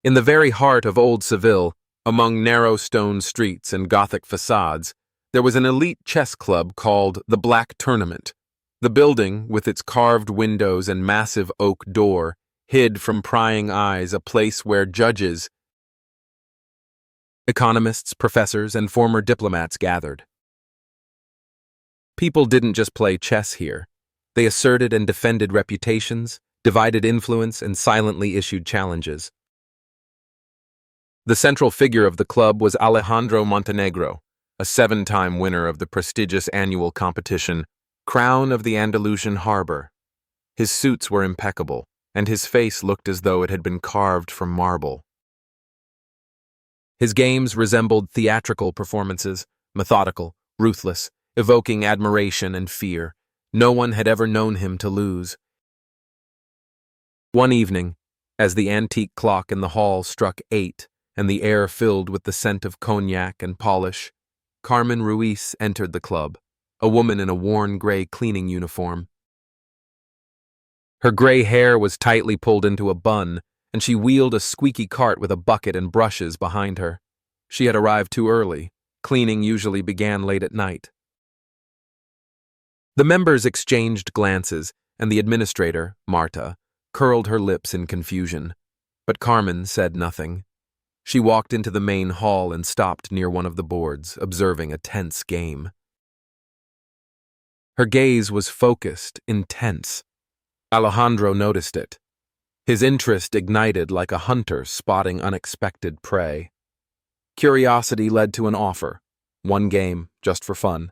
In the very heart of old Seville, among narrow stone streets and Gothic facades, there was an elite chess club called the Black Tournament. The building, with its carved windows and massive oak door, hid from prying eyes a place where judges, economists, professors, and former diplomats gathered. People didn't just play chess here. They asserted and defended reputations, divided influence, and silently issued challenges. The central figure of the club was Alejandro Montenegro, a 7-time winner of the prestigious annual competition, Crown of the Andalusian Harbor. His suits were impeccable, and his face looked as though it had been carved from marble. His games resembled theatrical performances, methodical, ruthless, evoking admiration and fear. No one had ever known him to lose. One evening, as the antique clock in the hall struck 8 and the air filled with the scent of cognac and polish, Carmen Ruiz entered the club, a woman in a worn gray cleaning uniform. Her gray hair was tightly pulled into a bun, and she wheeled a squeaky cart with a bucket and brushes behind her. She had arrived too early. Cleaning usually began late at night. The members exchanged glances, and the administrator, Marta, curled her lips in confusion. But Carmen said nothing. She walked into the main hall and stopped near one of the boards, observing a tense game. Her gaze was focused, intense. Alejandro noticed it. His interest ignited like a hunter spotting unexpected prey. Curiosity led to an offer. One game, just for fun.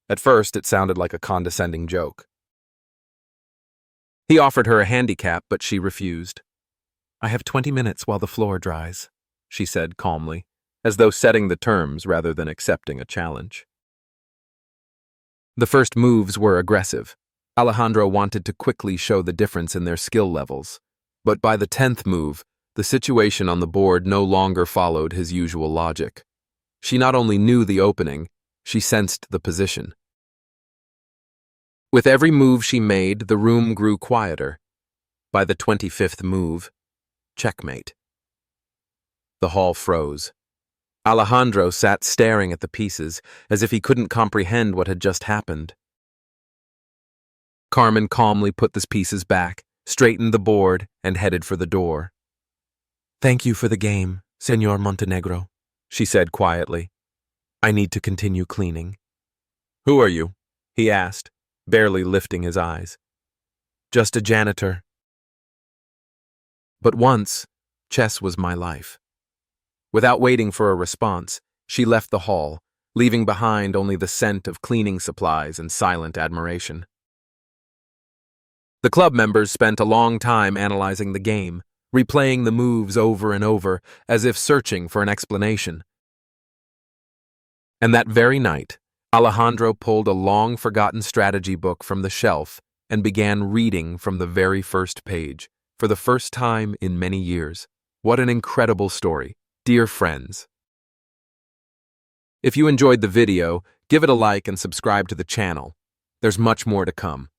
At first, it sounded like a condescending joke. He offered her a handicap, but she refused. "I have 20 minutes while the floor dries," she said calmly, as though setting the terms rather than accepting a challenge. The first moves were aggressive. Alejandro wanted to quickly show the difference in their skill levels. But by the 10th move, the situation on the board no longer followed his usual logic. She not only knew the opening, she sensed the position. With every move she made, the room grew quieter. By the 25th move, checkmate. The hall froze. Alejandro sat staring at the pieces, as if he couldn't comprehend what had just happened. Carmen calmly put the pieces back, straightened the board, and headed for the door. "Thank you for the game, Señor Montenegro," she said quietly. "I need to continue cleaning." "Who are you?" he asked, barely lifting his eyes. "Just a janitor." But once, chess was my life. Without waiting for a response, she left the hall, leaving behind only the scent of cleaning supplies and silent admiration. The club members spent a long time analyzing the game, replaying the moves over and over, as if searching for an explanation. And that very night, Alejandro pulled a long-forgotten strategy book from the shelf and began reading from the very first page, for the first time in many years. What an incredible story, dear friends. If you enjoyed the video, give it a like and subscribe to the channel. There's much more to come.